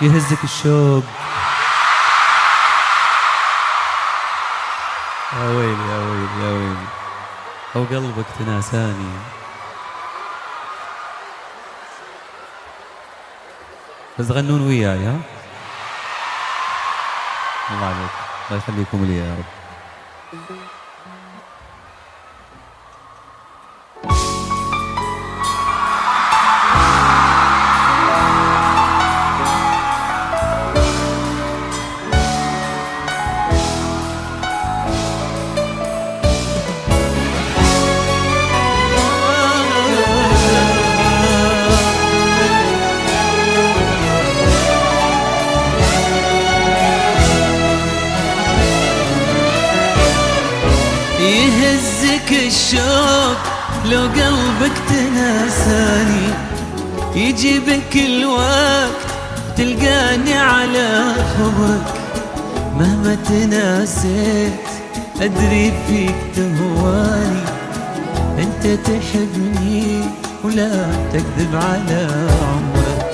يهزك الشوق. يا ويلي يا ويلي يا ويلي، أو قلبك تناساني. بس تغنون وياي ها؟ الله عليك، الله يخليكم لي يا رب. يهزك الشوق لو قلبك تناساني، يجيبك الوقت تلقاني على خبرك. مهما تناسيت أدري فيك تهواني، أنت تحبني ولا تكذب على عمرك.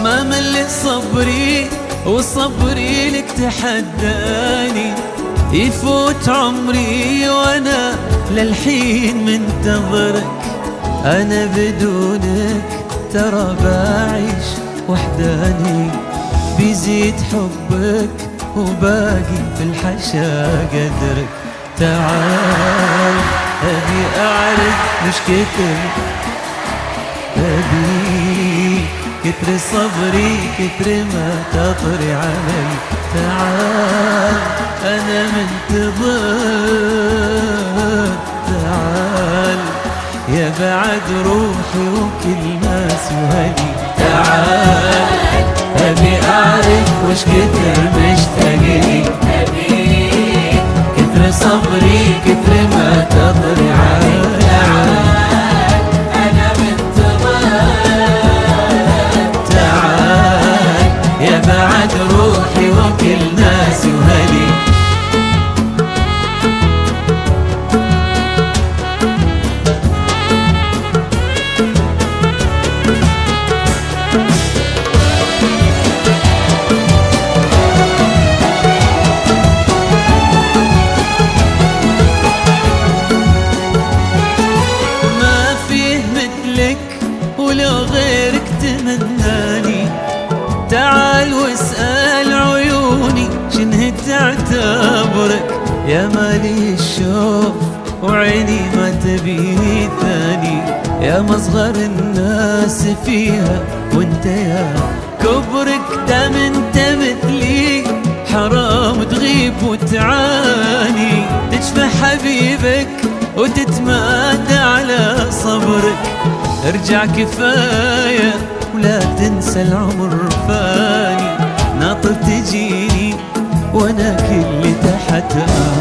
ما مل صبري وصبري لك تحداني، يفوت عمري وانا للحين منتظرك. انا بدونك ترى بعيش وحداني، بيزيد حبك وباقي في الحشا قدرك. تعال ابي اعرف مش كتر، ابي كتر صبري كتر ما تطري علي. تعال أنا منتظر، تعال يا بعد روحي وكل ما سوالي. تعال أبي أعرف وش كتر مشتاقلي، أبي كتر صبري كتر ما تطري علي. تعال أنا منتظر، تعال يا بعد روحي وكل ناس وهلي. ما فيه مثلك ولو غيرك تمناني. تعال واسأل عيوني شنه تعتبرك. يا مالي الشوف وعيني ما تبي ثاني، يا مصغر الناس فيها وانت يا كبرك. دام انت مثلي حرام تغيب وتعاني، تشفى حبيبك وتتمادى على صبرك. ارجع كفاية ولا تنسى العمر فاني، ناطر تجيني وانا كل تحت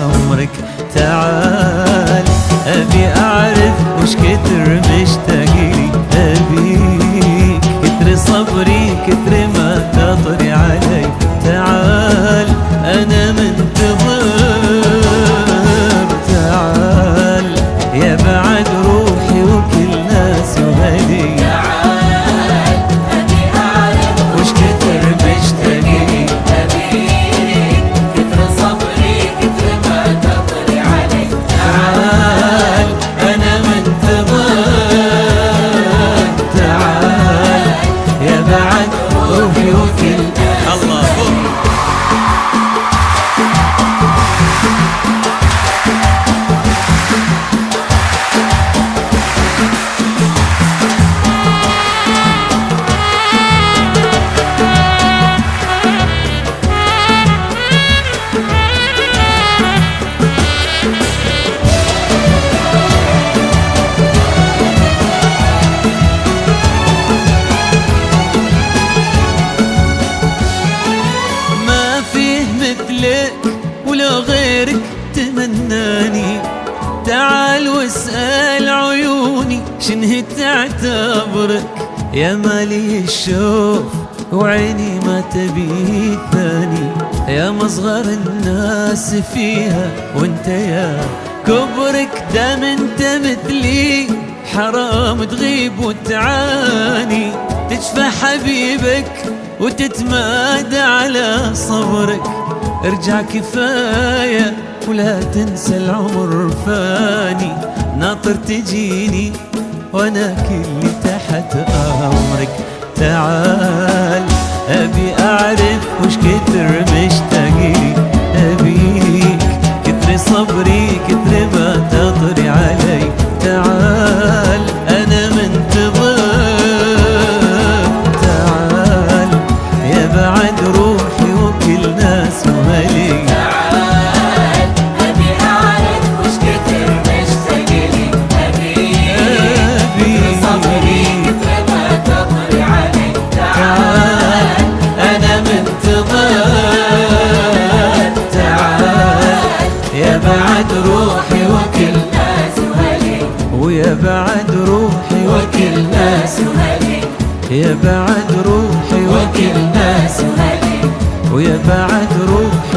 امرك. تعال ابي اعرف وش كتر مشتاقلي، ابيك كتر صبري كتر ما تطري علي. تعال انا منتظر، تعال يا بعد روحي وكل ناس وهدي. ولو غيرك تمناني. تعال واسأل عيوني شنه تعتبرك. يا مالي الشوف وعيني ما تبي ثاني، يا مصغر الناس فيها وانت يا كبرك. دام انت مثلي حرام تغيب وتعاني، تشفى حبيبك وتتمادى على صبرك. ارجع كفاية ولا تنسى العمر فاني، ناطر تجيني وانا كلي تحت امرك. تعال ابي اعرف وش كتر مشتاقلي، ابيك كتر صبري كتر ما تطري علي. تعال انا منتظر، تعال يا بعد روحي وكل ناس وهلي. تعال أبي أعرف وش كتر مشتاقلي، أبي صبري كتر ما تطري علي. تعال أنا منتظر، تعال يا بعد روحي وكل ناس وهلي، ويا بعد روحي وكل ناس وهلي، يا بعد روحي وكل ناس وهلي، ويا بعد روحي